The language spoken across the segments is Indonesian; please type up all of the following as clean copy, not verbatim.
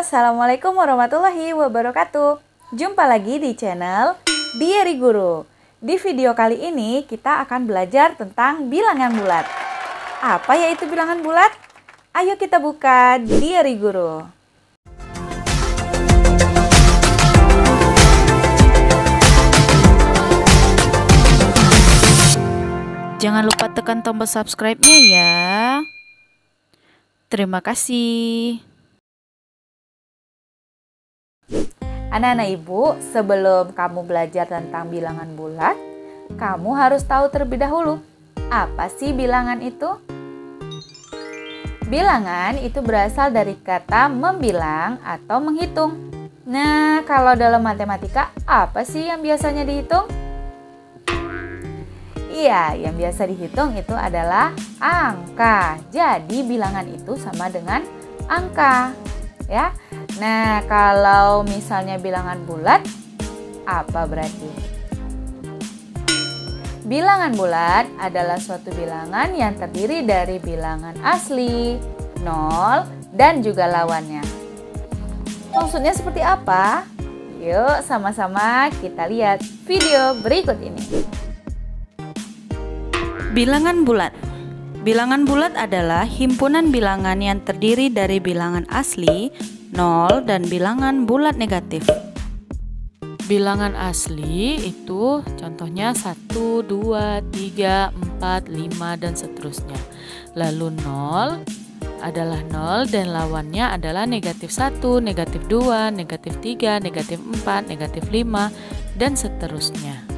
Assalamualaikum warahmatullahi wabarakatuh. Jumpa lagi di channel Diary Guru. Di video kali ini kita akan belajar tentang bilangan bulat. Apa yaitu bilangan bulat? Ayo kita buka Diary Guru. Jangan lupa tekan tombol subscribe-nya ya. Terima kasih. Anak-anak ibu, sebelum kamu belajar tentang bilangan bulat, kamu harus tahu terlebih dahulu, apa sih bilangan itu? Bilangan itu berasal dari kata membilang atau menghitung. Nah, kalau dalam matematika, apa sih yang biasanya dihitung? Iya, yang biasa dihitung itu adalah angka. Jadi bilangan itu sama dengan angka, ya. Nah, kalau misalnya bilangan bulat, apa berarti? Bilangan bulat adalah suatu bilangan yang terdiri dari bilangan asli, nol, dan juga lawannya. Maksudnya seperti apa? Yuk, sama-sama kita lihat video berikut ini. Bilangan bulat. Bilangan bulat adalah himpunan bilangan yang terdiri dari bilangan asli, nol, dan bilangan bulat negatif. Bilangan asli itu contohnya 1, 2, 3, 4, 5, dan seterusnya. Lalu nol adalah nol dan lawannya adalah negatif 1, negatif 2, negatif 3, negatif 4, negatif 5, dan seterusnya.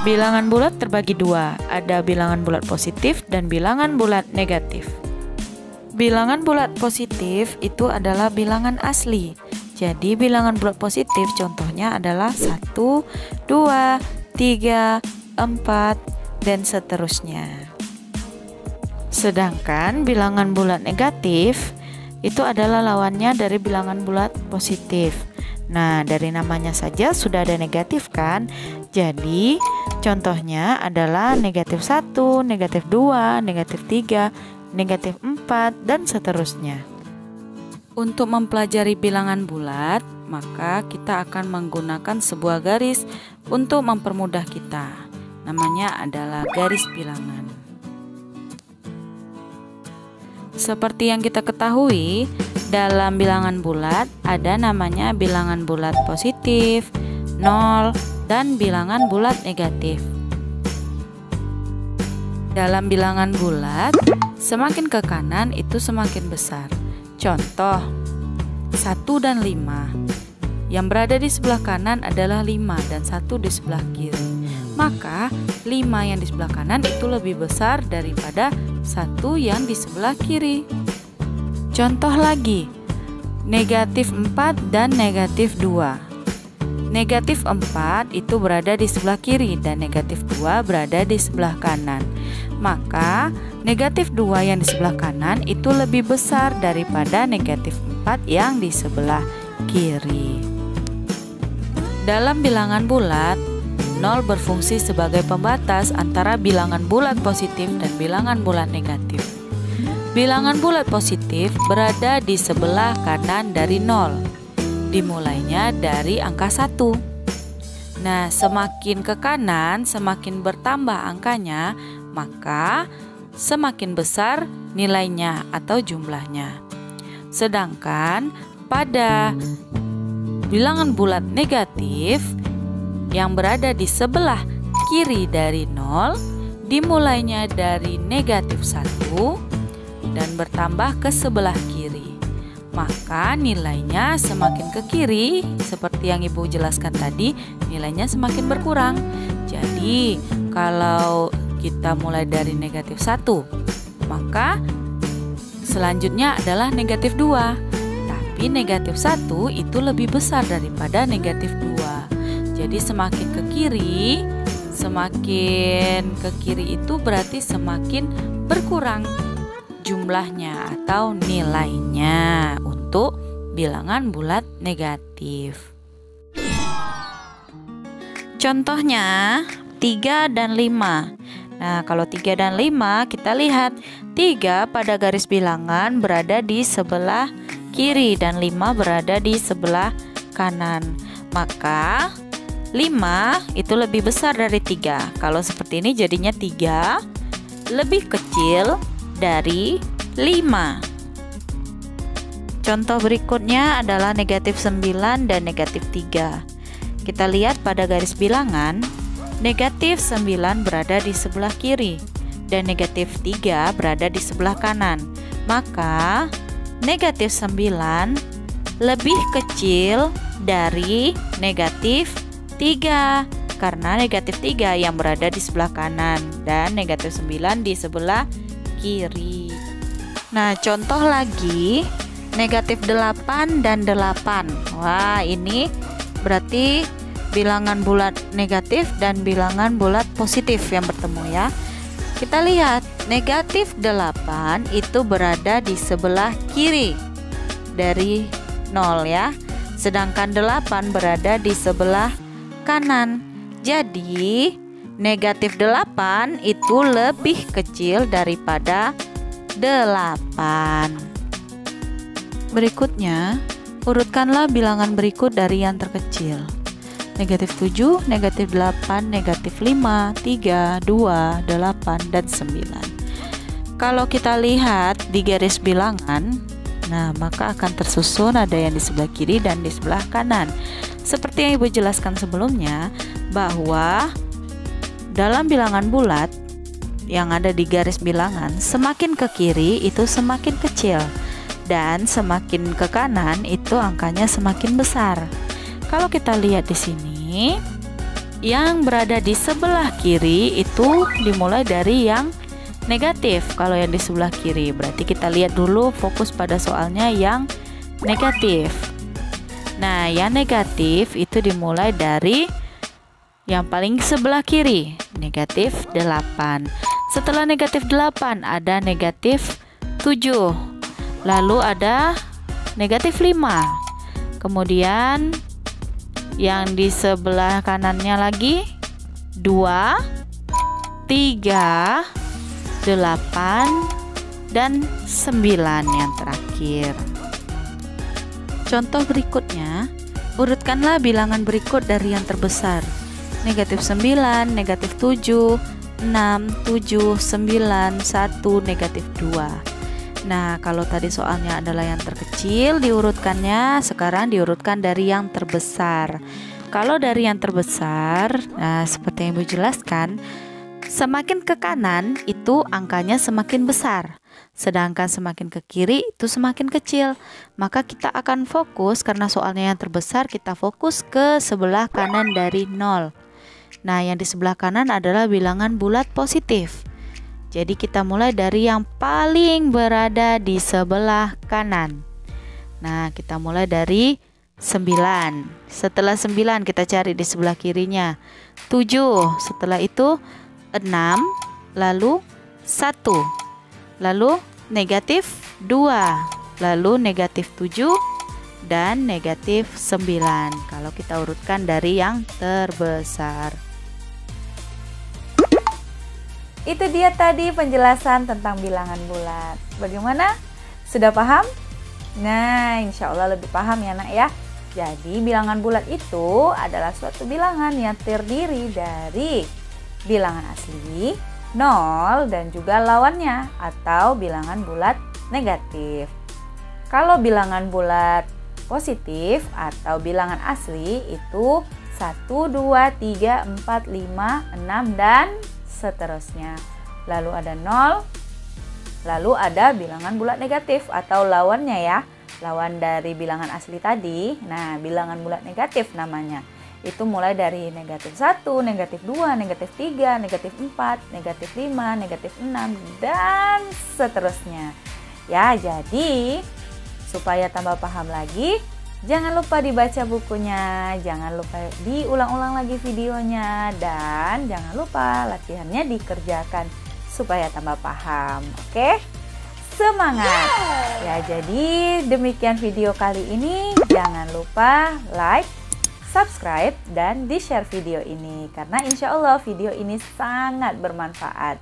Bilangan bulat terbagi dua, ada bilangan bulat positif dan bilangan bulat negatif. Bilangan bulat positif itu adalah bilangan asli. Jadi bilangan bulat positif contohnya adalah 1, 2, 3, 4, dan seterusnya. Sedangkan bilangan bulat negatif itu adalah lawannya dari bilangan bulat positif. Nah, dari namanya saja sudah ada negatif kan? Jadi, contohnya adalah negatif 1, negatif 2, negatif 3, negatif 4, dan seterusnya. Untuk mempelajari bilangan bulat, maka kita akan menggunakan sebuah garis untuk mempermudah kita. Namanya adalah garis bilangan. Seperti yang kita ketahui, dalam bilangan bulat ada namanya bilangan bulat positif, nol, dan bilangan bulat negatif. Dalam bilangan bulat, semakin ke kanan itu semakin besar. Contoh, 1 dan 5. Yang berada di sebelah kanan adalah 5 dan 1 di sebelah kiri. Maka 5 yang di sebelah kanan itu lebih besar daripada 1 yang di sebelah kiri. Contoh lagi, negatif 4 dan negatif 2. Negatif 4 itu berada di sebelah kiri dan negatif 2 berada di sebelah kanan. Maka negatif 2 yang di sebelah kanan itu lebih besar daripada negatif 4 yang di sebelah kiri. Dalam bilangan bulat, nol berfungsi sebagai pembatas antara bilangan bulat positif dan bilangan bulat negatif. Bilangan bulat positif berada di sebelah kanan dari nol. Dimulainya dari angka 1. Nah, semakin ke kanan, semakin bertambah angkanya, maka semakin besar nilainya atau jumlahnya. Sedangkan pada bilangan bulat negatif yang berada di sebelah kiri dari 0, dimulainya dari negatif 1 dan bertambah ke sebelah kiri. Maka nilainya semakin ke kiri, seperti yang Ibu jelaskan tadi, nilainya semakin berkurang. Jadi, kalau kita mulai dari negatif 1, maka selanjutnya adalah negatif 2. Tapi negatif 1 itu lebih besar daripada negatif 2. Jadi semakin ke kiri itu berarti semakin berkurang jumlahnya atau nilainya untuk bilangan bulat negatif. Contohnya 3 dan 5. Nah, kalau 3 dan 5 kita lihat 3 pada garis bilangan berada di sebelah kiri dan 5 berada di sebelah kanan. Maka 5 itu lebih besar dari 3. Kalau seperti ini jadinya 3 lebih kecil dari 5. Contoh berikutnya adalah negatif 9 dan negatif 3. Kita lihat pada garis bilangan, negatif 9 berada di sebelah kiri dan negatif 3 berada di sebelah kanan. Maka negatif 9 lebih kecil dari negatif 3 karena negatif 3 yang berada di sebelah kanan dan negatif 9 di sebelah kiri. Nah, contoh lagi negatif 8 dan 8. Wah, ini berarti bilangan bulat negatif dan bilangan bulat positif yang bertemu ya. Kita lihat negatif 8 itu berada di sebelah kiri dari 0 ya. Sedangkan 8 berada di sebelah kanan. Jadi negatif 8 itu lebih kecil daripada 8. Berikutnya, urutkanlah bilangan berikut dari yang terkecil. Negatif 7, negatif 8, negatif 5, 3, 2, 8, dan 9. Kalau kita lihat di garis bilangan, nah maka akan tersusun ada yang di sebelah kiri dan di sebelah kanan. Seperti yang Ibu jelaskan sebelumnya, bahwa dalam bilangan bulat yang ada di garis bilangan, semakin ke kiri itu semakin kecil dan semakin ke kanan itu angkanya semakin besar. Kalau kita lihat di sini, yang berada di sebelah kiri itu dimulai dari yang negatif. Kalau yang di sebelah kiri, berarti kita lihat dulu fokus pada soalnya yang negatif. Nah, yang negatif itu dimulai dari yang paling sebelah kiri, negatif 8. Setelah negatif 8 ada negatif 7. Lalu ada negatif 5. Kemudian yang di sebelah kanannya lagi 2, 3, 8, dan 9 yang terakhir. Contoh berikutnya, urutkanlah bilangan berikut dari yang terbesar. Negatif 9, negatif 7, 6, 7, 9, 1, negatif 2. Nah, kalau tadi soalnya adalah yang terkecil diurutkannya, sekarang diurutkan dari yang terbesar. Kalau dari yang terbesar, nah seperti yang Ibu jelaskan, semakin ke kanan itu angkanya semakin besar. Sedangkan semakin ke kiri itu semakin kecil. Maka kita akan fokus, karena soalnya yang terbesar, kita fokus ke sebelah kanan dari 0. Nah, yang di sebelah kanan adalah bilangan bulat positif. Jadi kita mulai dari yang paling berada di sebelah kanan. Nah, kita mulai dari 9. Setelah 9 kita cari di sebelah kirinya 7. Setelah itu 6, lalu 1, lalu negatif 2, lalu negatif 7, dan negatif 9 kalau kita urutkan dari yang terbesar. Itu dia tadi penjelasan tentang bilangan bulat. Bagaimana? Sudah paham? Nah, insya Allah lebih paham ya nak ya. Jadi bilangan bulat itu adalah suatu bilangan yang terdiri dari bilangan asli, 0, dan juga lawannya atau bilangan bulat negatif. Kalau bilangan bulat positif atau bilangan asli itu 1, 2, 3, 4, 5, 6, dan seterusnya. Lalu ada 0, lalu ada bilangan bulat negatif atau lawannya ya. Lawan dari bilangan asli tadi. Nah, bilangan bulat negatif namanya. Itu mulai dari negatif 1, negatif 2, negatif 3, negatif 4, negatif 5, negatif 6, dan seterusnya. Ya, jadi supaya tambah paham lagi, jangan lupa dibaca bukunya, jangan lupa diulang-ulang lagi videonya, dan jangan lupa latihannya dikerjakan supaya tambah paham. Oke? Semangat! Ya, jadi demikian video kali ini. Jangan lupa like, subscribe, dan di-share video ini, karena insya Allah video ini sangat bermanfaat.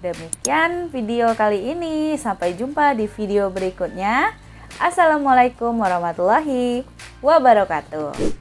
Demikian video kali ini, sampai jumpa di video berikutnya. Assalamualaikum warahmatullahi wabarakatuh.